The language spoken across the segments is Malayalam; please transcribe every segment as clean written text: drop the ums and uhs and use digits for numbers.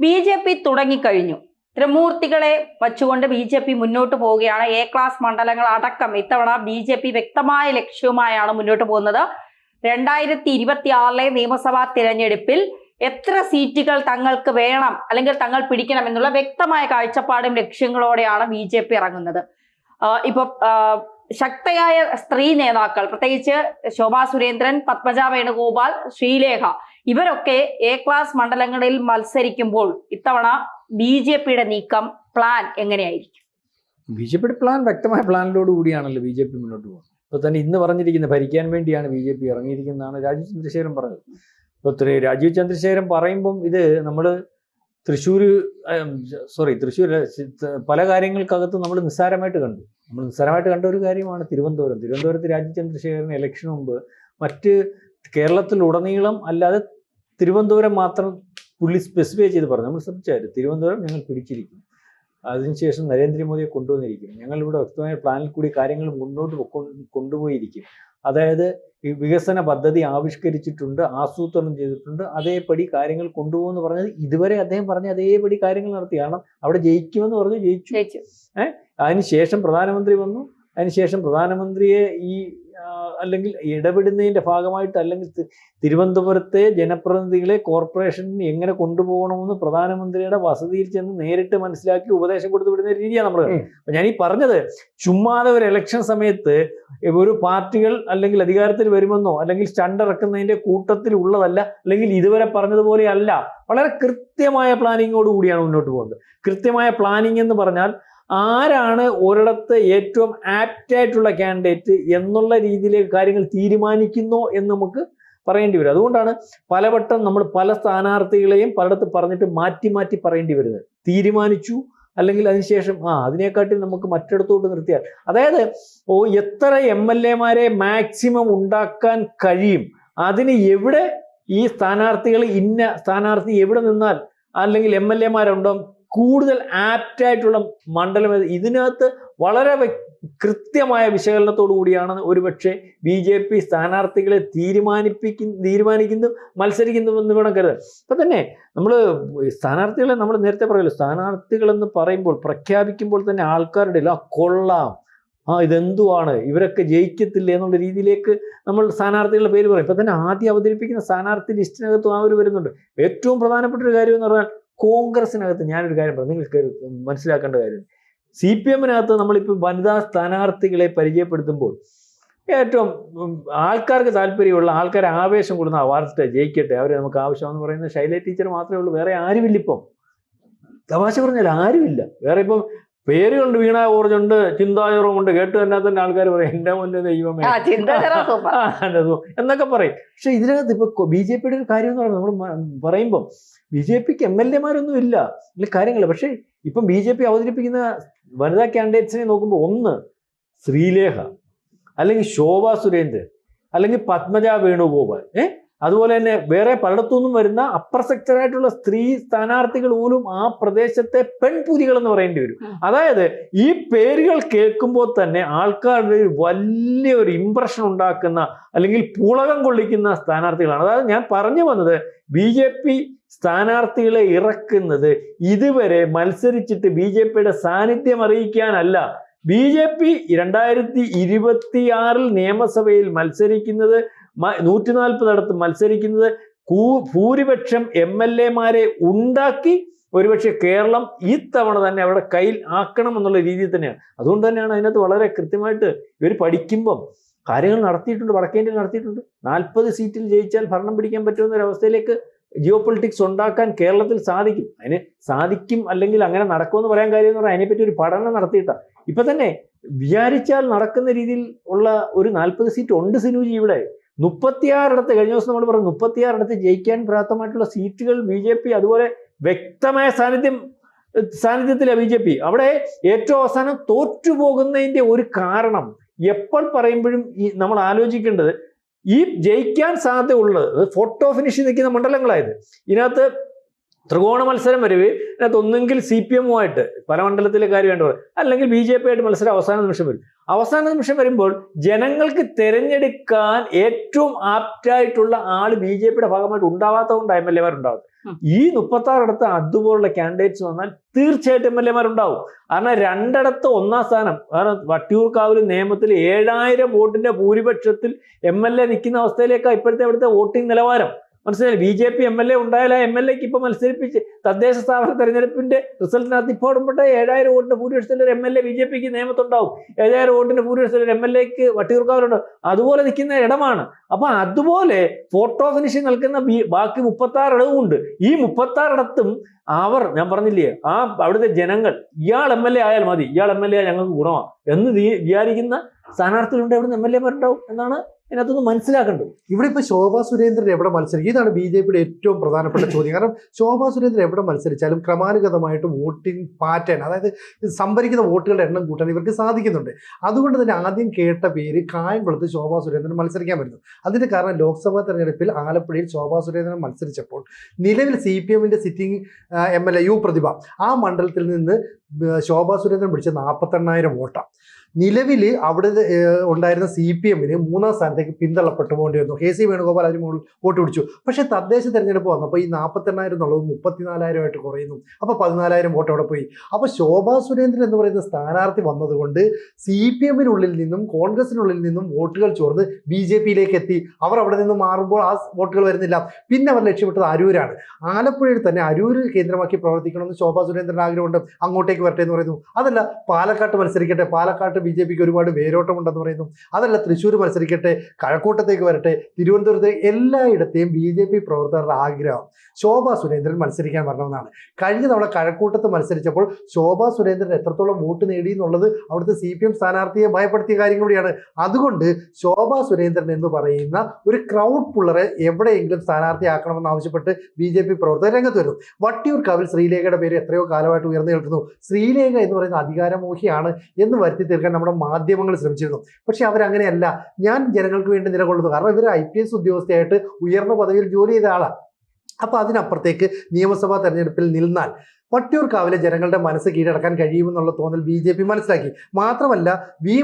BJP തുടങ്ങിക്കഴിഞ്ഞു. ത്രിമൂർത്തികളെ വച്ചുകൊണ്ട് BJP മുന്നോട്ട് പോവുകയാണ്. എ ക്ലാസ് മണ്ഡലങ്ങൾ അടക്കം ഇത്തവണ BJP വ്യക്തമായ ലക്ഷ്യവുമായാണ് മുന്നോട്ട് പോകുന്നത്. 2026 നിയമസഭാ തിരഞ്ഞെടുപ്പിൽ എത്ര സീറ്റുകൾ തങ്ങൾക്ക് വേണം അല്ലെങ്കിൽ തങ്ങൾ പിടിക്കണം എന്നുള്ള വ്യക്തമായ കാഴ്ചപ്പാടും ലക്ഷ്യങ്ങളോടെയാണ് BJP ഇറങ്ങുന്നത്. ഇപ്പൊ ശക്തയായ സ്ത്രീ നേതാക്കൾ, പ്രത്യേകിച്ച് ശോഭാ സുരേന്ദ്രൻ, പത്മജ വേണുഗോപാൽ, ശ്രീലേഖ, ഇവരൊക്കെ എ ക്ലാസ് മണ്ഡലങ്ങളിൽ മത്സരിക്കുമ്പോൾ ഇത്തവണ BJPയുടെ നീക്കം, പ്ലാൻ എങ്ങനെയായിരിക്കും? BJPയുടെ പ്ലാൻ വ്യക്തമായ പ്ലാനിലോട് കൂടിയാണല്ലോ BJP മുന്നോട്ട് പോകുന്നത്. ഇപ്പൊ തന്നെ ഇന്ന് പറഞ്ഞിരിക്കുന്നത് ഭരിക്കാൻ വേണ്ടിയാണ് BJP ഇറങ്ങിയിരിക്കുന്നതാണ് രാജീവ് ചന്ദ്രശേഖരൻ പറഞ്ഞത്. ഇപ്പൊ രാജീവ് ചന്ദ്രശേഖരൻ പറയുമ്പം ഇത് നമ്മൾ തൃശ്ശൂർ പല കാര്യങ്ങൾക്കകത്ത് നമ്മൾ നിസ്സാരമായിട്ട് കണ്ടു. നമ്മൾ നിസ്സാരമായിട്ട് കണ്ട ഒരു കാര്യമാണ് തിരുവനന്തപുരത്ത് രാജീവ് ചന്ദ്രശേഖരന് ഇലക്ഷന് മുമ്പ് മറ്റ് കേരളത്തിലുടനീളം അല്ലാതെ തിരുവനന്തപുരം മാത്രം പുള്ളി സ്പെസിഫൈ ചെയ്ത് പറഞ്ഞു. നമ്മൾ ശ്രദ്ധിച്ചായിരുന്നു, തിരുവനന്തപുരം ഞങ്ങൾ പിടിച്ചിരിക്കും, അതിനുശേഷം നരേന്ദ്രമോദിയെ കൊണ്ടുവന്നിരിക്കും, ഞങ്ങളിവിടെ വ്യക്തമായ പ്ലാനിൽ കൂടി കാര്യങ്ങൾ മുന്നോട്ട് കൊണ്ടുപോയിരിക്കും. അതായത് ഈ വികസന പദ്ധതി ആവിഷ്കരിച്ചിട്ടുണ്ട്, ആസൂത്രണം ചെയ്തിട്ടുണ്ട്, അതേപടി കാര്യങ്ങൾ കൊണ്ടുപോകുമെന്ന് പറഞ്ഞത് ഇതുവരെ അദ്ദേഹം പറഞ്ഞ അതേപടി കാര്യങ്ങൾ നടത്തി. കാരണം അവിടെ ജയിക്കുമെന്ന് പറഞ്ഞു, ജയിച്ചു. അതിനുശേഷം പ്രധാനമന്ത്രി വന്നു. അതിനുശേഷം പ്രധാനമന്ത്രിയെ അല്ലെങ്കിൽ ഇടപെടുന്നതിൻ്റെ ഭാഗമായിട്ട് അല്ലെങ്കിൽ തിരുവനന്തപുരത്തെ ജനപ്രതിനിധികളെ കോർപ്പറേഷനിൽ എങ്ങനെ കൊണ്ടുപോകണമെന്ന് പ്രധാനമന്ത്രിയുടെ വസതിയിൽ ചെന്ന് നേരിട്ട് മനസ്സിലാക്കി ഉപദേശം കൊടുത്തു വിടുന്ന രീതിയാണ് നമ്മൾ കാണുന്നത്. അപ്പം ഞാൻ ഈ പറഞ്ഞത് ചുമ്മാതെ ഒരു ഇലക്ഷൻ സമയത്ത് ഒരു പാർട്ടികൾ അല്ലെങ്കിൽ അധികാരത്തിൽ വരുമെന്നോ അല്ലെങ്കിൽ സ്റ്റണ്ട് ഇറക്കുന്നതിൻ്റെ കൂട്ടത്തിൽ ഉള്ളതല്ല, അല്ലെങ്കിൽ ഇതുവരെ പറഞ്ഞതുപോലെ അല്ല. വളരെ കൃത്യമായ പ്ലാനിങ്ങോട് കൂടിയാണ് മുന്നോട്ട് പോകുന്നത്. കൃത്യമായ പ്ലാനിങ് എന്ന് പറഞ്ഞാൽ ആരാണ് ഒരിടത്ത് ഏറ്റവും ആപ്റ്റായിട്ടുള്ള കാൻഡിഡേറ്റ് എന്നുള്ള രീതിയിലേക്ക് കാര്യങ്ങൾ തീരുമാനിക്കുന്നോ എന്ന് നമുക്ക് പറയേണ്ടി വരും. അതുകൊണ്ടാണ് പലവട്ടം നമ്മൾ പല സ്ഥാനാർത്ഥികളെയും പലയിടത്ത് പറഞ്ഞിട്ട് മാറ്റി മാറ്റി പറയേണ്ടി വരുന്നത്. തീരുമാനിച്ചു അല്ലെങ്കിൽ അതിനുശേഷം അതിനെക്കാട്ടിൽ നമുക്ക് മറ്റിടത്തോട്ട് നിർത്തിയാൽ, അതായത് എത്ര MLA-മാരെ മാക്സിമം ഉണ്ടാക്കാൻ കഴിയും, അതിന് എവിടെ ഈ സ്ഥാനാർത്ഥികൾ ഇന്ന സ്ഥാനാർത്ഥി എവിടെ നിന്നാൽ അല്ലെങ്കിൽ MLA-മാരുണ്ടോ കൂടുതൽ ആപ്റ്റായിട്ടുള്ള മണ്ഡലം, ഇതിനകത്ത് വളരെ കൃത്യമായ വിശകലനത്തോടു കൂടിയാണ് ഒരുപക്ഷെ BJP സ്ഥാനാർത്ഥികളെ തീരുമാനിക്കുന്നതും മത്സരിക്കുന്നതും വേണം കരുതാൻ. ഇപ്പം തന്നെ നമ്മൾ സ്ഥാനാർത്ഥികളെ നമ്മൾ നേരത്തെ പറയല്ലോ, സ്ഥാനാർത്ഥികളെന്ന് പറയുമ്പോൾ പ്രഖ്യാപിക്കുമ്പോൾ തന്നെ ആൾക്കാരുടെ കൊള്ളാം, ഇതെന്തുവാണ്, ഇവരൊക്കെ ജയിക്കത്തില്ല എന്നുള്ള രീതിയിലേക്ക് നമ്മൾ സ്ഥാനാർത്ഥികളുടെ പേര് പറയും. ഇപ്പം തന്നെ ആദ്യം അവതരിപ്പിക്കുന്ന സ്ഥാനാർത്ഥി ലിസ്റ്റിനകത്തും വരുന്നുണ്ട്. ഏറ്റവും പ്രധാനപ്പെട്ട ഒരു കാര്യം എന്ന് പറഞ്ഞാൽ കോൺഗ്രസിനകത്ത് ഞാനൊരു കാര്യം പറഞ്ഞു, നിങ്ങൾക്ക് മനസ്സിലാക്കേണ്ട കാര്യം, CPM-നകത്ത് നമ്മളിപ്പോൾ വനിതാ സ്ഥാനാർത്ഥികളെ പരിചയപ്പെടുത്തുമ്പോൾ ഏറ്റവും ആൾക്കാർക്ക് താല്പര്യമുള്ള ആൾക്കാരെ ആവേശം കൊടുക്കുന്ന അവാർഡ് ജയിക്കട്ടെ, അവരെ നമുക്ക് ആവശ്യമെന്ന് പറയുന്നത് ശൈല ടീച്ചർ മാത്രമേ ഉള്ളൂ. വേറെ ആരുമില്ല. ഇപ്പം തമാശ പറഞ്ഞാൽ ആരുമില്ല. വേറെ ഇപ്പം പേരുകളുണ്ട്, വീണ ജോർജുണ്ട്, ചിന്താജറുണ്ട്, കേട്ട് തന്നെ തന്നെ ആൾക്കാർ പറയും എൻ്റെ മുന്നേ ദൈവമേ എന്നൊക്കെ പറയും. പക്ഷെ ഇതിനകത്ത് ഇപ്പൊ BJPയുടെ ഒരു കാര്യം എന്ന് പറയുന്നത്, നമ്മൾ പറയുമ്പം BJPക്ക് MLA-മാരൊന്നും ഇല്ല, കാര്യങ്ങളില്ല. പക്ഷെ ഇപ്പം BJP അവതരിപ്പിക്കുന്ന വനിതാ കാൻഡിഡേറ്റ്സിനെ നോക്കുമ്പോൾ ഒന്ന് ശ്രീലേഖ, അല്ലെങ്കിൽ ശോഭാ സുരേന്ദ്രൻ, അല്ലെങ്കിൽ പത്മജ വേണുഗോപാൽ, അതുപോലെ തന്നെ വേറെ പലയിടത്തുനിന്നും വരുന്ന അപ്പർ സെക്ടറായിട്ടുള്ള സ്ത്രീ സ്ഥാനാർത്ഥികൾ പോലും ആ പ്രദേശത്തെ പെൺപുലികൾ എന്ന് പറയേണ്ടി വരും. അതായത് ഈ പേരുകൾ കേൾക്കുമ്പോൾ തന്നെ ആൾക്കാരുടെ വലിയൊരു ഇംപ്രഷൻ ഉണ്ടാക്കുന്ന അല്ലെങ്കിൽ പുളകം കൊള്ളിക്കുന്ന സ്ഥാനാർത്ഥികളാണ്. അതായത് ഞാൻ പറഞ്ഞു വന്നത്, BJP സ്ഥാനാർത്ഥികളെ ഇറക്കുന്നത് ഇതുവരെ മത്സരിച്ചിട്ട് BJPയുടെ സാന്നിധ്യം അറിയിക്കാനല്ല. BJP 2026 നിയമസഭയിൽ മത്സരിക്കുന്നത് 140 മത്സരിക്കുന്നത് ഭൂരിപക്ഷം MLA-മാരെ ഉണ്ടാക്കി ഒരുപക്ഷെ കേരളം ഈ തവണ തന്നെ അവിടെ കയ്യിൽ ആക്കണം എന്നുള്ള രീതിയിൽ തന്നെയാണ്. അതുകൊണ്ട് തന്നെയാണ് അതിനകത്ത് വളരെ കൃത്യമായിട്ട് ഇവർ പഠിക്കുമ്പം കാര്യങ്ങൾ നടത്തിയിട്ടുണ്ട്. വടക്കേ ഇന്ത്യയിൽ നടത്തിയിട്ടുണ്ട്. 40 സീറ്റിൽ ജയിച്ചാൽ ഭരണം പിടിക്കാൻ പറ്റുന്ന ഒരു അവസ്ഥയിലേക്ക് ജിയോ പൊളിറ്റിക്സ് ഉണ്ടാക്കാൻ കേരളത്തിൽ സാധിക്കും. അതിന് സാധിക്കും അല്ലെങ്കിൽ അങ്ങനെ നടക്കുമെന്ന് പറയാൻ കാര്യം എന്ന് പറഞ്ഞാൽ അതിനെപ്പറ്റി ഒരു പഠനം നടത്തിയിട്ടാണ്. ഇപ്പൊ തന്നെ വിചാരിച്ചാൽ നടക്കുന്ന രീതിയിൽ ഉള്ള ഒരു 40 സീറ്റ് ഉണ്ട് സിനുജി. ഇവിടെ 36 കഴിഞ്ഞ ദിവസം നമ്മൾ പറഞ്ഞു 36 ജയിക്കാൻ പ്രാപ്തമായിട്ടുള്ള സീറ്റുകൾ BJP, അതുപോലെ വ്യക്തമായ സാന്നിധ്യത്തിലാണ് BJP. അവിടെ ഏറ്റവും അവസാനം തോറ്റുപോകുന്നതിൻ്റെ ഒരു കാരണം എപ്പോൾ പറയുമ്പോഴും നമ്മൾ ആലോചിക്കേണ്ടത്, ഈ ജയിക്കാൻ സാധ്യത ഉള്ളത് ഫോട്ടോ ഫിനിഷ് നിൽക്കുന്ന മണ്ഡലങ്ങളായത്. ഇതിനകത്ത് ത്രികോണ മത്സരം വരവ് അതിനകത്ത് ഒന്നെങ്കിൽ CPM-ഉമായിട്ട് പല മണ്ഡലത്തിലെ കാര്യം വേണ്ട, അല്ലെങ്കിൽ BJP ആയിട്ട് മത്സരം അവസാന നിമിഷം വരും. അവസാന നിമിഷം വരുമ്പോൾ ജനങ്ങൾക്ക് തിരഞ്ഞെടുക്കാൻ ഏറ്റവും ആപ്റ്റായിട്ടുള്ള ആള് BJP-യുടെ ഭാഗമായിട്ട് ഉണ്ടാവാത്തതുകൊണ്ട് MLA മാരുണ്ടാവും. ഈ 36 അതുപോലുള്ള കാൻഡിഡേറ്റ്സ് വന്നാൽ തീർച്ചയായിട്ടും MLA മാരുണ്ടാവും. കാരണം 2 ഒന്നാം സ്ഥാനം, കാരണം വട്ടിയൂർക്കാവിൽ നിയമത്തിൽ 7000 വോട്ടിന്റെ ഭൂരിപക്ഷത്തിൽ MLA നിൽക്കുന്ന അവസ്ഥയിലേക്കാണ് ഇപ്പോഴത്തെ അവിടുത്തെ വോട്ടിംഗ് നിലവാരം. മനസ്സിലായി. BJP MLA ഉണ്ടായാൽ MLA-ക്ക് ഇപ്പൊ മത്സരിപ്പിച്ച് തദ്ദേശ സ്ഥാപന തെരഞ്ഞെടുപ്പിന്റെ റിസൾട്ടിനകത്ത് ഇപ്പോൾ ഇടുമ്പോട്ടെ 7000 വോട്ടിന്റെ ഭൂരിപക്ഷത്തിൽ ഒരു MLA BJP-ക്ക് നിയമത്തുണ്ടാവും. 7000 വോട്ടിന്റെ ഭൂരിപക്ഷത്തിൽ ഒരു MLA-ക്ക് വട്ടിയൂർക്കാവിലുണ്ടാവും. അതുപോലെ നിൽക്കുന്ന ഇടമാണ്. അപ്പൊ അതുപോലെ ഫോട്ടോ ഫിനിഷ് നിൽക്കുന്ന ബാക്കി 36 ഇടവുമുണ്ട്. ഈ 36 ഇടത്തും ഞാൻ പറഞ്ഞില്ലേ, അവിടുത്തെ ജനങ്ങൾ ഇയാൾ MLA ആയാൽ മതി, ഇയാൾ MLA ആയാൽ ഞങ്ങൾക്ക് ഗുണമാണ് എന്ന് വിചാരിക്കുന്ന സ്ഥാനാർത്ഥികളുണ്ട്. അവിടുന്ന് MLA മാരുണ്ടാവും എന്നാണ് ഇതിനകത്തൊന്ന് മനസ്സിലാക്കേണ്ടത്. ഇവിടെ ഇപ്പൊ ശോഭാ സുരേന്ദ്രൻ എവിടെ മത്സരിക്കും? ഇതാണ് BJP-യുടെ ഏറ്റവും പ്രധാനപ്പെട്ട ചോദ്യം. കാരണം ശോഭാ സുരേന്ദ്രൻ എവിടെ മത്സരിച്ചാലും ക്രമാനുഗതമായിട്ട് വോട്ടിംഗ് പാറ്റേൺ, അതായത് സംഭരിക്കുന്ന വോട്ടുകളുടെ എണ്ണം കൂട്ടാൻ ഇവർക്ക് സാധിക്കുന്നുണ്ട്. അതുകൊണ്ട് തന്നെ ആദ്യം കേട്ട പേര് കായംകുളത്ത് ശോഭാ സുരേന്ദ്രൻ മത്സരിക്കാൻ വരുന്നു. അതിന്റെ കാരണം ലോക്സഭാ തെരഞ്ഞെടുപ്പിൽ ആലപ്പുഴയിൽ ശോഭാ സുരേന്ദ്രൻ മത്സരിച്ചപ്പോൾ നിലവിൽ CPM-ന്റെ സിറ്റിംഗ് MLA U പ്രതിഭ ആ മണ്ഡലത്തിൽ നിന്ന് ശോഭാ സുരേന്ദ്രൻ പിടിച്ച 48,000 വോട്ടാണ്. നിലവിൽ അവിടെ ഉണ്ടായിരുന്ന CPM-ന് 3-ാം സ്ഥാനത്തേക്ക് പിന്തള്ളപ്പെട്ടു പോകേണ്ടി വന്നു. KC വേണുഗോപാൽ അതിന് മുകളിൽ വോട്ട് പിടിച്ചു. പക്ഷേ തദ്ദേശ തെരഞ്ഞെടുപ്പ് വന്നപ്പോൾ ഈ 48,000 എന്നുള്ളത് 34,000 കുറയുന്നു. അപ്പോൾ 14,000 വോട്ട് അവിടെ പോയി. അപ്പോൾ ശോഭാ സുരേന്ദ്രൻ എന്ന് പറയുന്ന സ്ഥാനാർത്ഥി വന്നതുകൊണ്ട് CPM-നുള്ളിൽ നിന്നും കോൺഗ്രസിനുള്ളിൽ നിന്നും വോട്ടുകൾ ചോർന്ന് BJP-യിലേക്ക് എത്തി. അവർ അവിടെ നിന്ന് മാറുമ്പോൾ ആ വോട്ടുകൾ വരുന്നില്ല. പിന്നെ അവർ ലക്ഷ്യമിട്ടത് അരൂരാണ്. ആലപ്പുഴയിൽ തന്നെ അരൂര് കേന്ദ്രമാക്കി പ്രവർത്തിക്കണമെന്ന് ശോഭാ സുരേന്ദ്രൻ ആഗ്രഹമുണ്ട്. അങ്ങോട്ടേക്ക് വരട്ടെ എന്ന് പറയുന്നു. അതല്ല പാലക്കാട്ട് മത്സരിക്കട്ടെ, പാലക്കാട്ട് BJP-ക്ക് ഒരുപാട് വേരോട്ടമുണ്ടെന്ന് പറയുന്നു. അതല്ല തൃശ്ശൂർ മത്സരിക്കട്ടെ, കഴക്കൂട്ടത്തേക്ക് വരട്ടെ, തിരുവനന്തപുരത്ത്, എല്ലായിടത്തെയും BJP പ്രവർത്തകരുടെ ആഗ്രഹം ശോഭാ സുരേന്ദ്രൻ മത്സരിക്കാൻ വരണമെന്നാണ്. കഴിഞ്ഞ തവണ കഴക്കൂട്ടത്ത് മത്സരിച്ചപ്പോൾ ശോഭാ സുരേന്ദ്രൻ എത്രത്തോളം വോട്ട് നേടി എന്നുള്ളത് അവിടുത്തെ CPM സ്ഥാനാർത്ഥിയെ ഭയപ്പെടുത്തിയ കാര്യം കൂടിയാണ്. അതുകൊണ്ട് ശോഭാ സുരേന്ദ്രൻ എന്ന് പറയുന്ന ഒരു ക്രൗഡ് പുള്ളറെ എവിടെയെങ്കിലും സ്ഥാനാർത്ഥിയാക്കണമെന്ന് ആവശ്യപ്പെട്ട് BJP പ്രവർത്തകർ രംഗത്ത് വരുന്നു. വട്ടിയൂർക്കാവിൽ ശ്രീലേഖയുടെ പേര് എത്രയോ കാലമായിട്ട് ഉയർന്നു കേൾക്കുന്നു. ശ്രീലേഖ എന്ന് പറയുന്ന അധികാരമോഹിയാണ് എന്ന് വരുത്തി തീർക്കാൻ നമ്മുടെ മാധ്യമങ്ങൾ ശ്രമിച്ചിരുന്നു. പക്ഷെ അവരങ്ങനെയല്ല. ഞാൻ ജനങ്ങൾക്ക് വേണ്ടി നിലകൊള്ളുന്നു. കാരണം ഇവർ IPS ഉദ്യോഗസ്ഥയായിട്ട് ഉയർന്ന പദവിയിൽ ജോലി ചെയ്ത ആളാണ്. അപ്പോൾ അതിനപ്പുറത്തേക്ക് നിയമസഭാ തെരഞ്ഞെടുപ്പിൽ നിന്നാൽ വട്ടിയൂർക്കാവിലെ ജനങ്ങളുടെ മനസ്സ് കീഴടക്കാൻ കഴിയുമെന്നുള്ള തോന്നൽ BJP മനസ്സിലാക്കി. മാത്രമല്ല കെ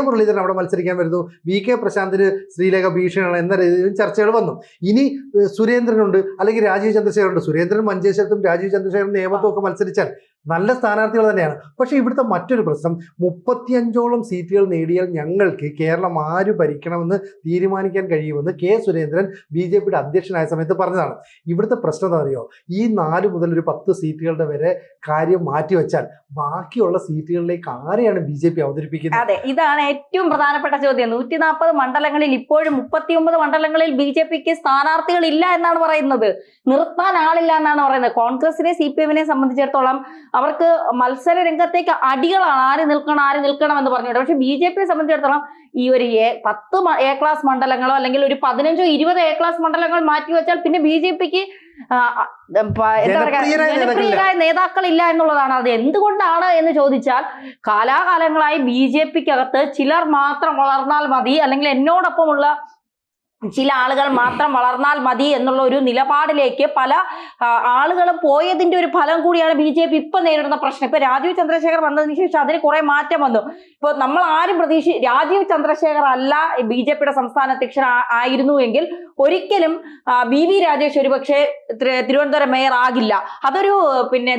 മുരളീധരൻ അവിടെ മത്സരിക്കാൻ വരുന്നു. VK പ്രശാന്തിന് ശ്രീലേഖ ഭീഷണിയാണ് എന്ന രീതിയിൽ ചർച്ചകൾ വന്നു. ഇനി സുരേന്ദ്രനുണ്ട്, അല്ലെങ്കിൽ രാജീവ് ചന്ദ്രശേഖറുണ്ട്. സുരേന്ദ്രൻ മഞ്ചേശ്വരത്തും രാജീവ് ചന്ദ്രശേഖരൻ നേമത്തും ഒക്കെ മത്സരിച്ചാൽ നല്ല സ്ഥാനാർത്ഥികൾ തന്നെയാണ്. പക്ഷേ ഇവിടുത്തെ മറ്റൊരു പ്രശ്നം 35ഓളം സീറ്റുകൾ നേടിയാൽ ഞങ്ങൾക്ക് കേരളം ആര് ഭരിക്കണമെന്ന് തീരുമാനിക്കാൻ കഴിയുമെന്ന് K സുരേന്ദ്രൻ BJP-യുടെ അധ്യക്ഷനായ സമയത്ത് പറഞ്ഞതാണ്. ഇവിടുത്തെ പ്രശ്നം എന്താ അറിയോ? ഈ 4 മുതൽ ഒരു 10 സീറ്റുകളുടെ വരെ കാര്യം മാറ്റിവെച്ചാൽ ബാക്കിയുള്ള സീറ്റുകളിലേക്ക് ആരെയാണ് BJP അവതരിപ്പിക്കുന്നത്? അതെ, ഇതാണ് ഏറ്റവും പ്രധാനപ്പെട്ട ചോദ്യം. 140 മണ്ഡലങ്ങളിൽ ഇപ്പോഴും 39 മണ്ഡലങ്ങളിൽ BJP-ക്ക് സ്ഥാനാർത്ഥികൾ ഇല്ല എന്നാണ് പറയുന്നത്. നിർത്താൻ ആളില്ല എന്നാണ് പറയുന്നത്. കോൺഗ്രസിനെ CPM-നെ സംബന്ധിച്ചിടത്തോളം അവർക്ക് മത്സര രംഗത്തേക്ക് അടികളാണ്. ആര് നിൽക്കണം എന്ന് പറഞ്ഞിട്ട്. പക്ഷെ BJP-യെ സംബന്ധിച്ചിടത്തോളം ഈ ഒരു 10 A ക്ലാസ് മണ്ഡലങ്ങളോ അല്ലെങ്കിൽ ഒരു 15 20 A ക്ലാസ് മണ്ഡലങ്ങൾ മാറ്റിവെച്ചാൽ പിന്നെ BJP-ക്ക് എന്താ പറയുക, ജനപ്രിയരായ നേതാക്കളില്ല എന്നുള്ളതാണ്. അത് എന്തുകൊണ്ടാണ് എന്ന് ചോദിച്ചാൽ കാലാകാലങ്ങളായി BJP-ക്കകത്ത് ചിലർ മാത്രം വളർന്നാൽ മതി, അല്ലെങ്കിൽ എന്നോടൊപ്പമുള്ള ചില ആളുകൾ മാത്രം വളർന്നാൽ മതി എന്നുള്ള ഒരു നിലപാടിലേക്ക് പല ആളുകളും പോയതിന്റെ ഒരു ഫലം കൂടിയാണ് BJP ഇപ്പൊ നേരിടുന്ന പ്രശ്നം. ഇപ്പൊ രാജീവ് ചന്ദ്രശേഖർ വന്നതിന് ശേഷം അതിന് കുറെ മാറ്റം വന്നു. ഇപ്പൊ നമ്മൾ ആരും രാജീവ് ചന്ദ്രശേഖർ അല്ല BJP-യുടെ സംസ്ഥാന അധ്യക്ഷൻ ആയിരുന്നു എങ്കിൽ ഒരിക്കലും BV രാജേഷ് ഒരുപക്ഷെ തിരുവനന്തപുരം മേയർ ആകില്ല. അതൊരു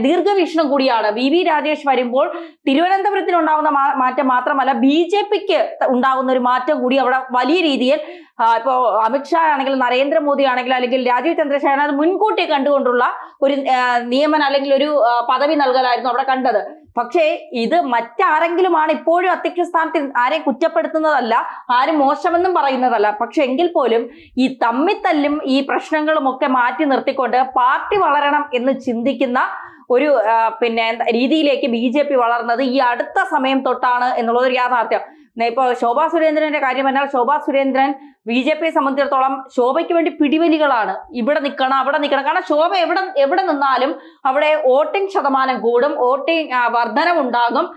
ദീർഘവീക്ഷണം കൂടിയാണ്. BV രാജേഷ് വരുമ്പോൾ തിരുവനന്തപുരത്തിന് ഉണ്ടാകുന്ന മാറ്റം മാത്രമല്ല BJP-ക്ക് ഉണ്ടാകുന്ന ഒരു മാറ്റം കൂടി അവിടെ വലിയ രീതിയിൽ ഇപ്പോ അമിത്ഷാ ആണെങ്കിലും നരേന്ദ്രമോദി ആണെങ്കിലും അല്ലെങ്കിൽ രാജീവ് ചന്ദ്രശേഖരൻ അത് മുൻകൂട്ടി കണ്ടുകൊണ്ടുള്ള ഒരു നിയമനം അല്ലെങ്കിൽ ഒരു പദവി നൽകലായിരുന്നു അവിടെ കണ്ടത്. പക്ഷേ ഇത് മറ്റാരെങ്കിലുമാണ് ഇപ്പോഴും അധ്യക്ഷ സ്ഥാനത്തിൽ ആരെയും കുറ്റപ്പെടുത്തുന്നതല്ല, ആരും മോശമെന്നും പറയുന്നതല്ല. പക്ഷെ എങ്കിൽ പോലും ഈ തമ്മിത്തല്ലും ഈ പ്രശ്നങ്ങളും ഒക്കെ മാറ്റി നിർത്തിക്കൊണ്ട് പാർട്ടി വളരണം എന്ന് ചിന്തിക്കുന്ന ഒരു രീതിയിലേക്ക് BJP വളർന്നത് ഈ അടുത്ത സമയം തൊട്ടാണ് എന്നുള്ളതൊരു യാഥാർത്ഥ്യം. ഇപ്പൊ ശോഭാ സുരേന്ദ്രന്റെ കാര്യം പറഞ്ഞാൽ ശോഭാ സുരേന്ദ്രൻ BJP-യെ സംബന്ധിച്ചിടത്തോളം ശോഭയ്ക്ക് വേണ്ടി പിടിവലികളാണ്. ഇവിടെ നിൽക്കണം, അവിടെ നിൽക്കണം. കാരണം ശോഭ എവിടെ നിന്നാലും അവിടെ വോട്ടിംഗ് ശതമാനം കൂടും, വോട്ടിംഗ് വർധനമുണ്ടാകും.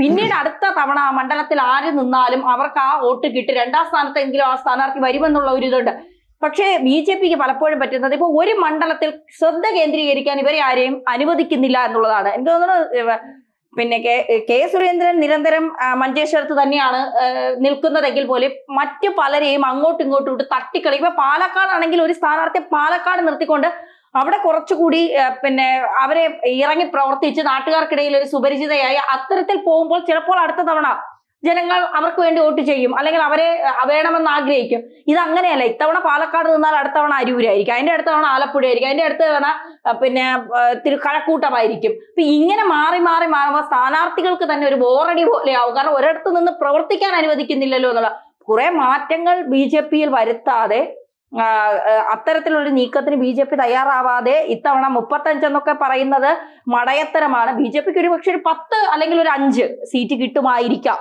പിന്നീട് അടുത്ത തവണ ആ മണ്ഡലത്തിൽ ആര് നിന്നാലും അവർക്ക് ആ വോട്ട് കിട്ടി 2ാം സ്ഥാനത്തെങ്കിലും ആ സ്ഥാനാർത്ഥി വരുമെന്നുള്ള ഒരു ഇതുണ്ട്. പക്ഷേ BJPക്ക് പലപ്പോഴും പറ്റുന്നത് ഇപ്പൊ ഒരു മണ്ഡലത്തിൽ ശ്രദ്ധ കേന്ദ്രീകരിക്കാൻ ഇവരെ ആരെയും അനുവദിക്കുന്നില്ല എന്നുള്ളതാണ്. എനിക്ക് തോന്നുന്നു പിന്നെ കെ സുരേന്ദ്രൻ നിരന്തരം മഞ്ചേശ്വരത്ത് തന്നെയാണ് നിൽക്കുന്നതെങ്കിൽ പോലും മറ്റു പലരെയും അങ്ങോട്ടും ഇങ്ങോട്ടും ഇട്ട് തട്ടിക്കളി. ഇപ്പൊ പാലക്കാടാണെങ്കിൽ ഒരു സ്ഥാനാർത്ഥി പാലക്കാട് നിർത്തിക്കൊണ്ട് അവിടെ കുറച്ചുകൂടി പിന്നെ അവരെ ഇറങ്ങി പ്രവർത്തിച്ച് നാട്ടുകാർക്കിടയിൽ ഒരു സുപരിചിതയായി അത്തരത്തിൽ പോകുമ്പോൾ ചിലപ്പോൾ അടുത്ത തവണ ജനങ്ങൾ അവർക്ക് വേണ്ടി വോട്ട് ചെയ്യും, അല്ലെങ്കിൽ അവരെ വേണമെന്ന് ആഗ്രഹിക്കും. ഇത് അങ്ങനെയല്ല. ഇത്തവണ പാലക്കാട് നിന്നാൽ അടുത്ത തവണ അരൂരായിരിക്കും, അതിന്റെ അടുത്ത തവണ ആലപ്പുഴ ആയിരിക്കും, അതിന്റെ അടുത്ത തവണ പിന്നെ കഴക്കൂട്ടമായിരിക്കും. അപ്പൊ ഇങ്ങനെ മാറി മാറി മാറുമ്പോൾ സ്ഥാനാർത്ഥികൾക്ക് തന്നെ ഒരു ബോറടി പോലെയാവും. കാരണം ഒരിടത്ത് നിന്ന് പ്രവർത്തിക്കാൻ അനുവദിക്കുന്നില്ലല്ലോ എന്നുള്ള കുറെ മാറ്റങ്ങൾ BJPയിൽ വരുത്താതെ അത്തരത്തിലൊരു നീക്കത്തിന് BJP തയ്യാറാവാതെ ഇത്തവണ 35 എന്നൊക്കെ പറയുന്നത് മടയത്തരമാണ്. BJPക്ക് ഒരു പക്ഷെ ഒരു 10 അല്ലെങ്കിൽ ഒരു 5 സീറ്റ് കിട്ടുമായിരിക്കാം.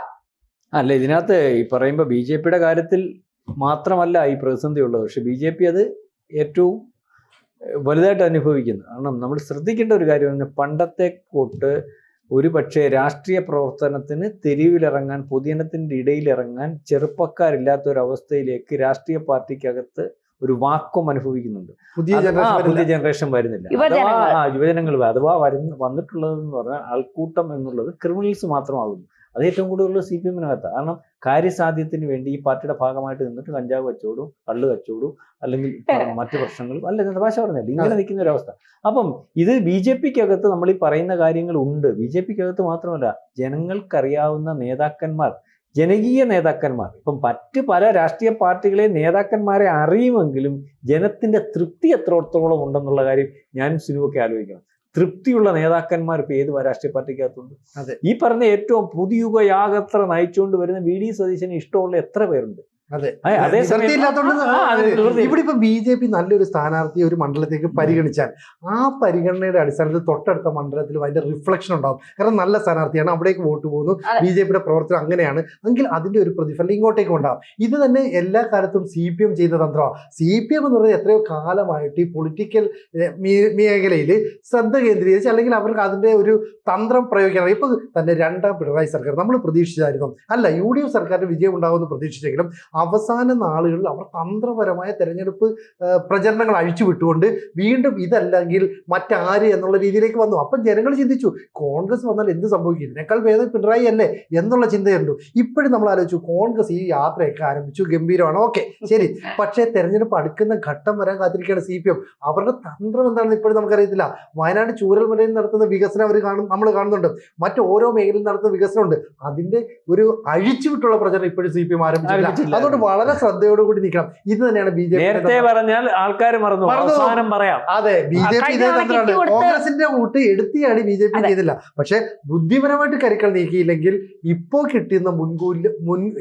അല്ല, ഇതിനകത്ത് ഈ പറയുമ്പോൾ BJPയുടെ കാര്യത്തിൽ മാത്രമല്ല ഈ പ്രതിസന്ധി ഉള്ളത്. പക്ഷെ BJP അത് ഏറ്റവും വലുതായിട്ട് അനുഭവിക്കുന്നു. കാരണം നമ്മൾ ശ്രദ്ധിക്കേണ്ട ഒരു കാര്യമാണ്, പണ്ടത്തെ കൂട്ട് ഒരു പക്ഷേ രാഷ്ട്രീയ പ്രവർത്തനത്തിന് തെരുവിലിറങ്ങാൻ, പൊതുജനത്തിൻ്റെ ഇടയിലിറങ്ങാൻ ചെറുപ്പക്കാരില്ലാത്ത ഒരു അവസ്ഥയിലേക്ക് രാഷ്ട്രീയ പാർട്ടിക്കകത്ത് ഒരു വാക്വം അനുഭവിക്കുന്നുണ്ട്. പുതിയ ജനറേഷൻ വരുന്നില്ല. യുവജനങ്ങൾ അഥവാ വന്നിട്ടുള്ളതെന്ന് പറഞ്ഞാൽ ആൾക്കൂട്ടം എന്നുള്ളത് ക്രിമിനൽസ് മാത്രമാകുന്നു. അത് ഏറ്റവും കൂടുതൽ CPM-നകത്താണ്. കാരണം കാര്യസാധ്യത്തിന് വേണ്ടി ഈ പാർട്ടിയുടെ ഭാഗമായിട്ട് നിന്നിട്ട് കഞ്ചാവ് കച്ചവടവും കള്ള് കച്ചവടവും അല്ലെങ്കിൽ മറ്റു പ്രശ്നങ്ങളും അല്ല ഭാഷ പറഞ്ഞില്ല, ഇങ്ങനെ നിൽക്കുന്ന ഒരു അവസ്ഥ. അപ്പം ഇത് BJPക്കകത്ത് നമ്മൾ ഈ പറയുന്ന കാര്യങ്ങളുണ്ട്. BJPക്കകത്ത് മാത്രമല്ല, ജനങ്ങൾക്കറിയാവുന്ന നേതാക്കന്മാർ, ജനകീയ നേതാക്കന്മാർ, ഇപ്പം മറ്റ് പല രാഷ്ട്രീയ പാർട്ടികളെ നേതാക്കന്മാരെ അറിയുമെങ്കിലും ജനത്തിന്റെ തൃപ്തി എത്രത്തോളം ഉണ്ടെന്നുള്ള കാര്യം ഞാനും സിനുവൊക്കെ ആലോചിക്കണം. തൃപ്തിയുള്ള നേതാക്കന്മാർ ഇപ്പൊ ഏത് രാഷ്ട്രീയ പാർട്ടിക്കകത്തുണ്ട്? ഈ പറഞ്ഞ ഏറ്റവും പുതുയുഗ യാത്ര നയിച്ചുകൊണ്ട് വരുന്ന VD സതീശന് ഇഷ്ടമുള്ള എത്ര പേരുണ്ട്? ഇവിടെ ഇപ്പൊ BJP നല്ലൊരു സ്ഥാനാർത്ഥിയെ ഒരു മണ്ഡലത്തേക്ക് പരിഗണിച്ചാൽ ആ പരിഗണനയുടെ അടിസ്ഥാനത്തിൽ തൊട്ടടുത്ത മണ്ഡലത്തിലും അതിന്റെ റിഫ്ലക്ഷൻ ഉണ്ടാവും. കാരണം നല്ല സ്ഥാനാർത്ഥിയാണ്, അവിടേക്ക് വോട്ട് പോകുന്നു, BJPയുടെ പ്രവർത്തനം അങ്ങനെയാണ് എങ്കിൽ അതിന്റെ ഒരു പ്രതിഫലം ഇങ്ങോട്ടേക്കും ഉണ്ടാവും. ഇത് തന്നെ എല്ലാ കാലത്തും CPM ചെയ്ത തന്ത്രമാണ്. CPM എന്ന് പറയുന്നത് എത്രയോ കാലമായിട്ട് ഈ പൊളിറ്റിക്കൽ മേഖലയിൽ ശ്രദ്ധ കേന്ദ്രീകരിച്ച് അല്ലെങ്കിൽ അവർക്ക് അതിന്റെ ഒരു തന്ത്രം പ്രയോഗിക്കണം. ഇപ്പൊ തന്നെ 2ാം പിണറായി സർക്കാർ നമ്മൾ പ്രതീക്ഷിച്ചായിരുന്നു, അല്ല UDF സർക്കാരിന് വിജയം ഉണ്ടാവുമെന്ന് പ്രതീക്ഷിച്ചെങ്കിലും അവസാന നാളുകളിൽ അവർ തന്ത്രപരമായ തെരഞ്ഞെടുപ്പ് പ്രചരണങ്ങൾ അഴിച്ചുവിട്ടുകൊണ്ട് വീണ്ടും ഇതല്ലെങ്കിൽ മറ്റാര് എന്നുള്ള രീതിയിലേക്ക് വന്നു. അപ്പം ജനങ്ങൾ ചിന്തിച്ചു, കോൺഗ്രസ് വന്നാൽ എന്ത് സംഭവിക്കും, ഇതിനേക്കാൾ ഭേദം പിണറായി അല്ലേ എന്നുള്ള ചിന്തയുണ്ട്. ഇപ്പോഴും നമ്മൾ ആലോചിച്ചു, കോൺഗ്രസ് ഈ യാത്രയൊക്കെ ആരംഭിച്ചു, ഗംഭീരമാണ്, ഓക്കെ ശരി. പക്ഷേ തെരഞ്ഞെടുപ്പ് അടുക്കുന്ന ഘട്ടം വരാൻ കാത്തിരിക്കുകയാണ് CPM. അവരുടെ തന്ത്രം എന്താണെന്ന് ഇപ്പോഴും നമുക്കറിയത്തില്ല. വയനാട് ചൂരൽമലയിൽ നടത്തുന്ന വികസനം നമ്മൾ കാണുന്നുണ്ട്, മറ്റ് ഓരോ മേഖലയിൽ നടത്തുന്ന വികസനമുണ്ട്. അതിന്റെ ഒരു അഴിച്ചുവിട്ടുള്ള പ്രചരണം ഇപ്പോഴും CPM ആരംഭിച്ചിട്ടില്ല. അതുകൊണ്ട് വളരെ ശ്രദ്ധയോടുകൂടി നിൽക്കണം. ഇത് തന്നെയാണ് BJP. നേരത്തെ പറഞ്ഞാൽ ആൾക്കാർ മറന്നു പറയാം. അതെ, BJP ഇതേ തന്ത്രമാണ്. കോൺഗ്രസിന്റെ വോട്ട് എടുത്തിയാടി BJP ചെയ്തില്ല. പക്ഷെ ബുദ്ധിപരമായിട്ട് കരുക്കൾ നീക്കിയില്ലെങ്കിൽ ഇപ്പോ കിട്ടുന്ന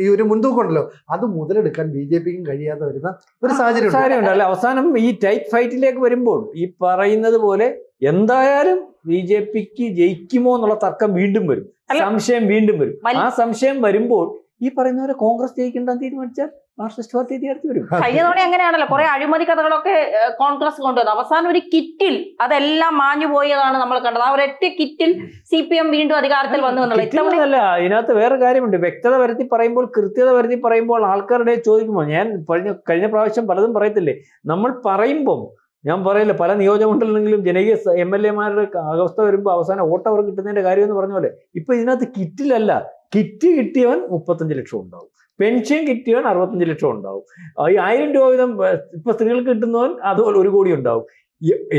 ഈ ഒരു മുൻതൂക്കം ഉണ്ടല്ലോ, അത് മുതലെടുക്കാൻ BJPക്കും കഴിയാതെ വരുന്ന ഒരു സാഹചര്യം ഉണ്ട്. അവസാനം ഈ ടൈറ്റ് ഫൈറ്റിലേക്ക് വരുമ്പോൾ ഈ പറയുന്നത് പോലെ എന്തായാലും BJPക്ക് ജയിക്കുമോ എന്നുള്ള തർക്കം വീണ്ടും വരും, സംശയം വീണ്ടും വരും. ആ സംശയം വരുമ്പോൾ ഈ പറയുന്ന പോലെ കോൺഗ്രസ് ജയിക്കണ്ടെന്ന് തീരുമാനിച്ചാൽ മാർക്സിസ്റ്റ് പാർട്ടി വിദ്യാർത്ഥി വരും. കഴിഞ്ഞ തവണ അങ്ങനെയാണല്ലോ, കുറെ അഴിമതി കഥകളൊക്കെ കോൺഗ്രസ് കൊണ്ടുവന്നു. അവസാനം ഒരു കിറ്റിൽ അതെല്ലാം മാഞ്ഞു പോയതാണ് നമ്മൾ കണ്ടത്. ആ ഒരൊറ്റ കിറ്റിൽ CPM വീണ്ടും അധികാരത്തിൽ വന്നു എന്നുള്ളത്. ഇതിനകത്ത് വേറെ കാര്യമുണ്ട്. വ്യക്തത വരുത്തി പറയുമ്പോൾ, കൃത്യത വരുത്തി പറയുമ്പോൾ ആൾക്കാരുടെ ചോദിക്കുമ്പോൾ, ഞാൻ കഴിഞ്ഞ പ്രാവശ്യം പലതും പറയത്തില്ലേ, നമ്മൾ പറയുമ്പം ഞാൻ പറയില്ല, പല നിയോജകമണ്ഡലങ്ങളിലും ജനകീയ MLA-മാരുടെ അവസ്ഥ വരുമ്പോൾ അവസാനം വോട്ട് അവർ കിട്ടുന്നതിന്റെ കാര്യം എന്ന് പറഞ്ഞ പോലെ ഇപ്പൊ ഇതിനകത്ത് കിറ്റിലല്ല, കിറ്റ് കിട്ടിയവൻ 35 ലക്ഷം ഉണ്ടാവും, പെൻഷൻ കിട്ടിയവൻ 65 ലക്ഷം ഉണ്ടാവും, ഈ 1000 രൂപ വീതം ഇപ്പൊ സ്ത്രീകൾക്ക് കിട്ടുന്നവൻ അതുപോലെ 1 കോടി ഉണ്ടാവും.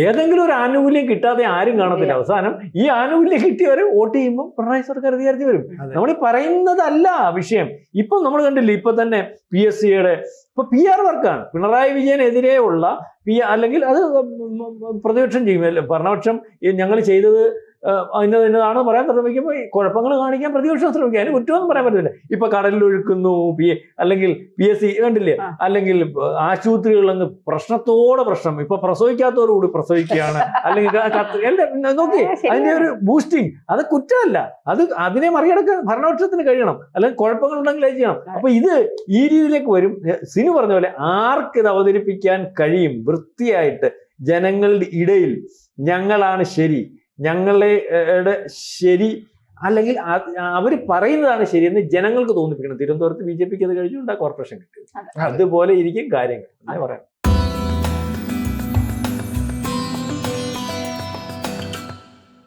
ഏതെങ്കിലും ഒരു ആനുകൂല്യം കിട്ടാതെ ആരും കാണത്തില്ല. അവസാനം ഈ ആനുകൂല്യം കിട്ടിയവരെ വോട്ട് ചെയ്യുമ്പോൾ പിണറായി സർക്കാർ അധികാരത്തിൽ വരും. നമ്മൾ പറയുന്നതല്ല വിഷയം. ഇപ്പം നമ്മൾ കണ്ടില്ലേ, ഇപ്പൊ തന്നെ PSCയുടെ ഇപ്പൊ PR വർക്കാണ്. പിണറായി വിജയനെതിരെ ഉള്ള അല്ലെങ്കിൽ അത് പ്രതിപക്ഷം ചെയ്യും, ഭരണപക്ഷം ഞങ്ങൾ ചെയ്തത് ഇന്നതാണ് പറയാൻ ശ്രമിക്കുമ്പോൾ കുഴപ്പങ്ങൾ കാണിക്കാൻ പ്രതിപക്ഷം ശ്രമിക്കുക, അതിന് കുറ്റമൊന്നും പറയാൻ പറ്റില്ല. ഇപ്പൊ കടലിലൊഴുക്കുന്നു അല്ലെങ്കിൽ PSC കണ്ടില്ലേ, അല്ലെങ്കിൽ ആശുപത്രികളിലങ്ങ് പ്രശ്നത്തോടെ പ്രശ്നം, ഇപ്പൊ പ്രസവിക്കാത്തവരോട് പ്രസവിക്കുകയാണ്, അല്ലെങ്കിൽ നോക്കി അതിന്റെ ഒരു ബൂസ്റ്റിംഗ്, അത് കുറ്റമല്ല. അതിനെ മറികടക്കാൻ ഭരണപക്ഷത്തിന് കഴിയണം, അല്ലെങ്കിൽ കുഴപ്പങ്ങൾ ഉണ്ടെങ്കിൽ അത് ചെയ്യണം. അപ്പൊ ഇത് ഈ രീതിയിലേക്ക് വരും. സിനു പറഞ്ഞ പോലെ ആർക്ക് ഇത് അവതരിപ്പിക്കാൻ കഴിയും വൃത്തിയായിട്ട് ജനങ്ങളുടെ ഇടയിൽ, ഞങ്ങളാണ് ശരി, ഞങ്ങളുടെ ശരി, അല്ലെങ്കിൽ അവർ പറയുന്നതാണ് ശരിയെന്ന് ജനങ്ങൾക്ക് തോന്നിപ്പിക്കണം. തിരുവനന്തപുരത്ത് BJPക്ക് അത് കഴിഞ്ഞുകൊണ്ട് കോർപ്പറേഷൻ കിട്ടി. അതുപോലെ ഇരിക്കും കാര്യങ്ങൾ. പറയാം.